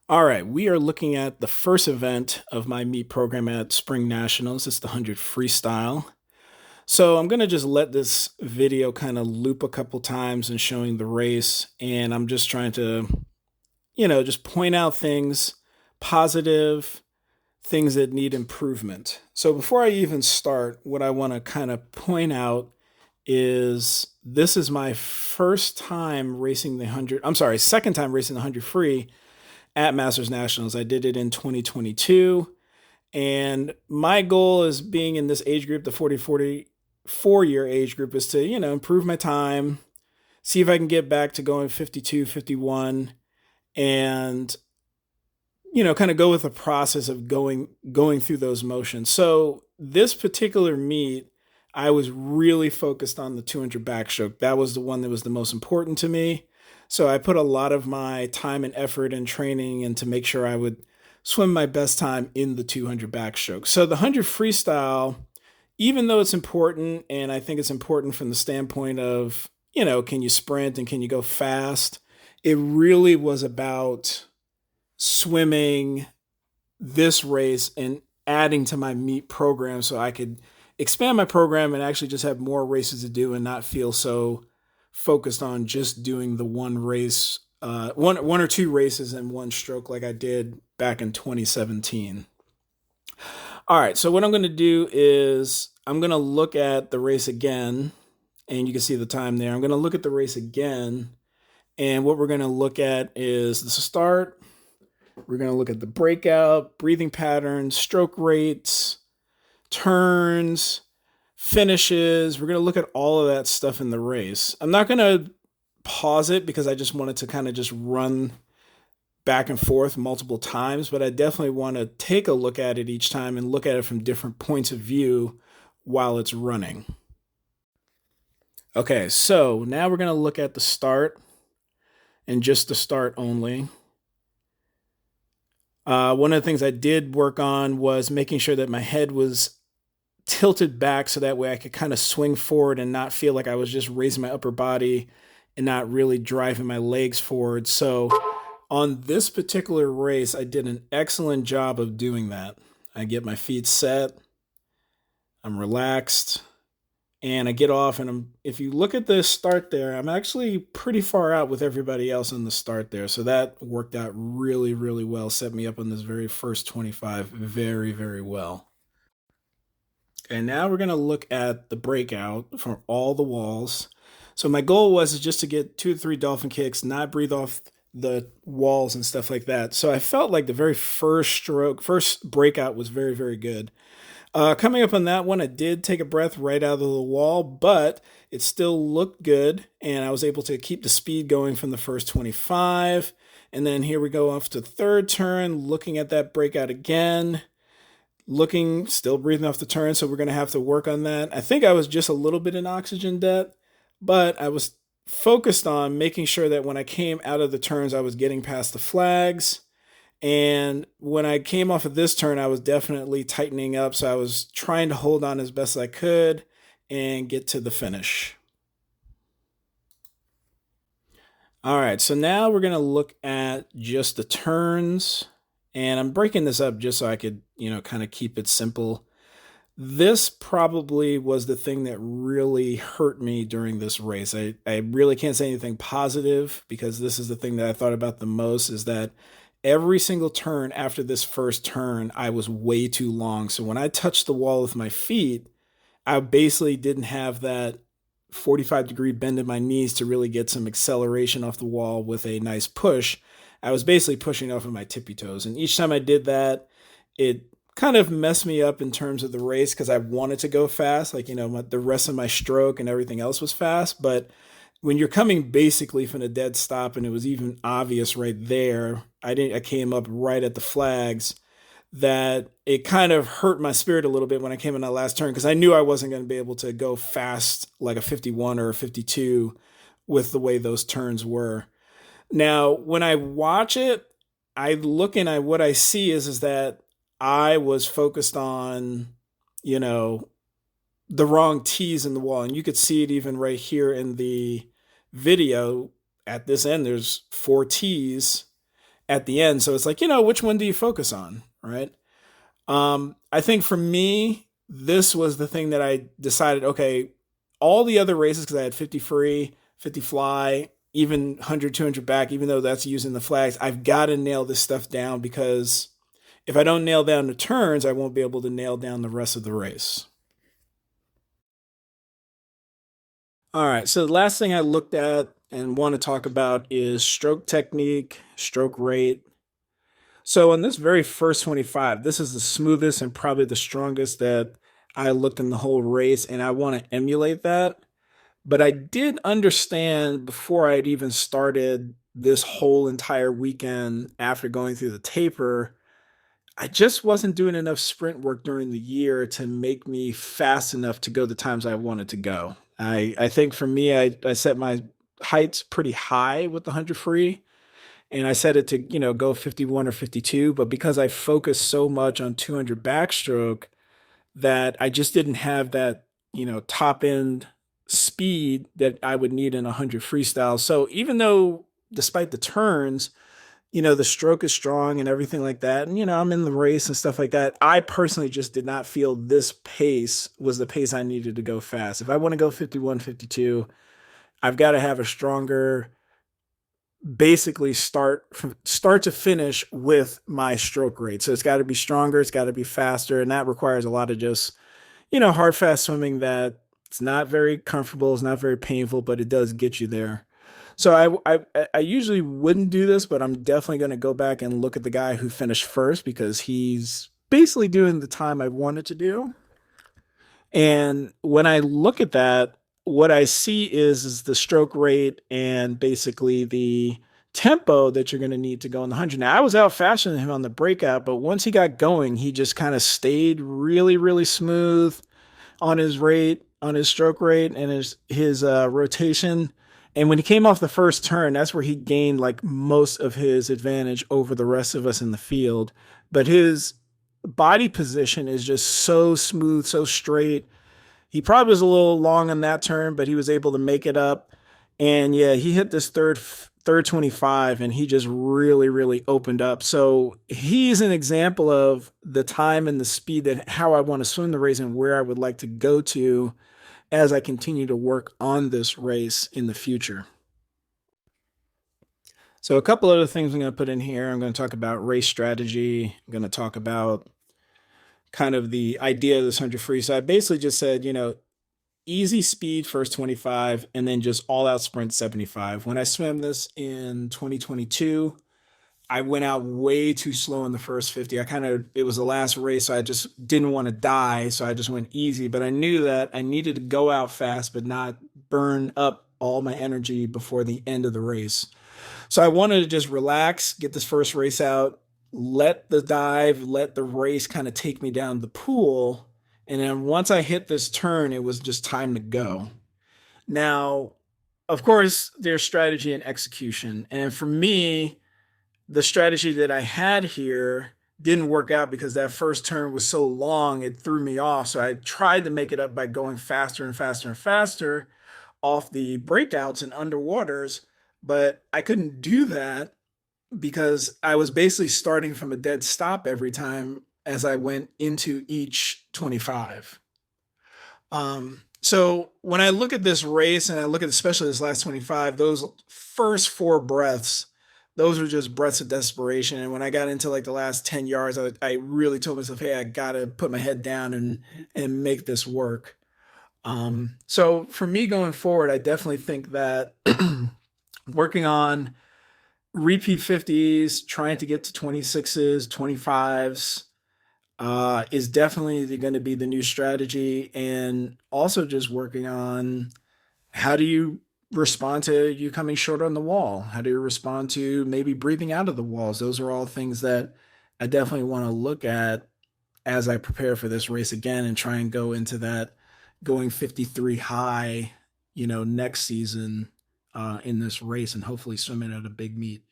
All right, we are looking at the first event of my meet program at Spring Nationals. It's the 100 freestyle. So I'm going to just let this video kind of loop a couple times and showing the race. And I'm just trying to, just point out things positive, things that need improvement. So before I even start, what I want to kind of point out is this is my first time racing the 100. I'm sorry, second time racing the 100 free at Masters Nationals. I did it in 2022. And my goal is being in this age group, the 44-year age group, is to, improve my time, see if I can get back to going 52, 51, and, kind of go with the process of going through those motions. So this particular meet, I was really focused on the 200 backstroke. That was the one that was the most important to me. So I put a lot of my time and effort and training in to make sure I would swim my best time in the 200 backstroke. So the 100 freestyle, even though it's important, and I think it's important from the standpoint of, can you sprint and can you go fast? It really was about swimming this race and adding to my meet program so I could expand my program and actually just have more races to do and not feel so focused on just doing the one race, one or two races in one stroke like I did back in 2017. All right, so what I'm going to do is I'm going to look at the race again, and you can see the time there. I'm going to look at the race again, and what we're going to look at is the start. We're going to look at the breakout, breathing patterns, stroke rates, turns, finishes. We're going to look at all of that stuff in the race. I'm not going to pause it because I just wanted to kind of just run back and forth multiple times, but I definitely want to take a look at it each time and look at it from different points of view while it's running. Okay, so now we're going to look at the start and just the start only. One of the things I did work on was making sure that my head was tilted back so that way I could kind of swing forward and not feel like I was just raising my upper body and not really driving my legs forward. So on this particular race, I did an excellent job of doing that. I get my feet set, I'm relaxed, and I get off. And if you look at the start there, I'm actually pretty far out with everybody else on the start there. So that worked out really, really well. Set me up on this very first 25 very, very well. And now we're going to look at the breakout for all the walls. So my goal was just to get 2 to 3 dolphin kicks, not breathe off the walls and stuff like that. So I felt like the very first breakout was very, very good. Coming up on that one, I did take a breath right out of the wall, but it still looked good. And I was able to keep the speed going from the first 25. And then here we go off to third turn, looking at that breakout again. Still breathing off the turn, so we're going to have to work on that. I think I was just a little bit in oxygen debt, but I was focused on making sure that when I came out of the turns, I was getting past the flags. And when I came off of this turn, I was definitely tightening up, so I was trying to hold on as best as I could and get to the finish. All right, so now we're going to look at just the turns. And I'm breaking this up just so I could, kind of keep it simple. This probably was the thing that really hurt me during this race. I really can't say anything positive because this is the thing that I thought about the most is that every single turn after this first turn, I was way too long. So when I touched the wall with my feet, I basically didn't have that 45-degree bend in my knees to really get some acceleration off the wall with a nice push. I was basically pushing off of my tippy toes. And each time I did that, it kind of messed me up in terms of the race because I wanted to go fast. Like, the rest of my stroke and everything else was fast. But when you're coming basically from a dead stop, and it was even obvious right there, I came up right at the flags, that it kind of hurt my spirit a little bit when I came in that last turn because I knew I wasn't going to be able to go fast like a 51 or a 52 with the way those turns were. Now, when I watch it, I look and what I see is that I was focused on, the wrong tees in the wall. And you could see it even right here in the video. At this end, there's 4 tees. at the end. So it's like, which one do you focus on, right? I think for me, this was the thing that I decided, okay, all the other races, because I had 50 free, 50 fly, even 100, 200 back, even though that's using the flags, I've got to nail this stuff down because if I don't nail down the turns, I won't be able to nail down the rest of the race. All right, so the last thing I looked at and want to talk about is stroke technique, stroke rate. So on this very first 25, this is the smoothest and probably the strongest that I looked in the whole race, and I want to emulate that. But I did understand before I'd even started this whole entire weekend after going through the taper, I just wasn't doing enough sprint work during the year to make me fast enough to go the times I wanted to go. I think for me, I set my heights pretty high with the 100 free, and I set it to, go 51 or 52. But because I focused so much on 200 backstroke, that I just didn't have that, top end speed that I would need in a 100 freestyle. So even though, despite the turns, the stroke is strong and everything like that, and, I'm in the race and stuff like that, I personally just did not feel this pace was the pace I needed to go fast. If I want to go 51, 52, I've got to have a stronger, basically start from start to finish with my stroke rate. So it's got to be stronger, it's got to be faster, and that requires a lot of just, hard fast swimming that it's not very comfortable, it's not very painful, but it does get you there. So I usually wouldn't do this, but I'm definitely going to go back and look at the guy who finished first because he's basically doing the time I wanted to do. And when I look at that, what I see is the stroke rate and basically the tempo that you're going to need to go in the 100. Now, I was out faster than him on the breakout, but once he got going, he just kind of stayed really, really smooth on his rate, on his stroke rate, and his rotation. And when he came off the first turn, that's where he gained like most of his advantage over the rest of us in the field. But his body position is just so smooth, so straight. He probably was a little long on that turn, but he was able to make it up. And yeah, he hit this third 25 and he just really, really opened up. So he's an example of the time and the speed that how I want to swim the race and where I would like to go to as I continue to work on this race in the future. So a couple other things I'm going to put in here. I'm going to talk about race strategy. I'm going to talk about kind of the idea of this 100 free. So I basically just said, easy speed first 25 and then just all out sprint 75. When I swam this in 2022, I went out way too slow in the first 50. It was the last race, so I just didn't want to die. So I just went easy, but I knew that I needed to go out fast, but not burn up all my energy before the end of the race. So I wanted to just relax, get this first race out, let the dive, let the race kind of take me down the pool. And then once I hit this turn, it was just time to go. Now, of course, there's strategy and execution. And for me, the strategy that I had here didn't work out because that first turn was so long, it threw me off. So I tried to make it up by going faster and faster and faster off the breakouts and underwaters, but I couldn't do that because I was basically starting from a dead stop every time as I went into each 25. So when I look at this race and I look at especially this last 25, those first four breaths, those were just breaths of desperation. And when I got into like the last 10 yards, I really told myself, hey, I got to put my head down and make this work. So for me going forward, I definitely think that working on repeat 50s, trying to get to 26s, 25s, is definitely going to be the new strategy. And also just working on how do you respond to you coming short on the wall? How do you respond to maybe breathing out of the walls? Those are all things that I definitely want to look at as I prepare for this race again and try and go into that going 53 high, next season in this race and hopefully swimming at a big meet.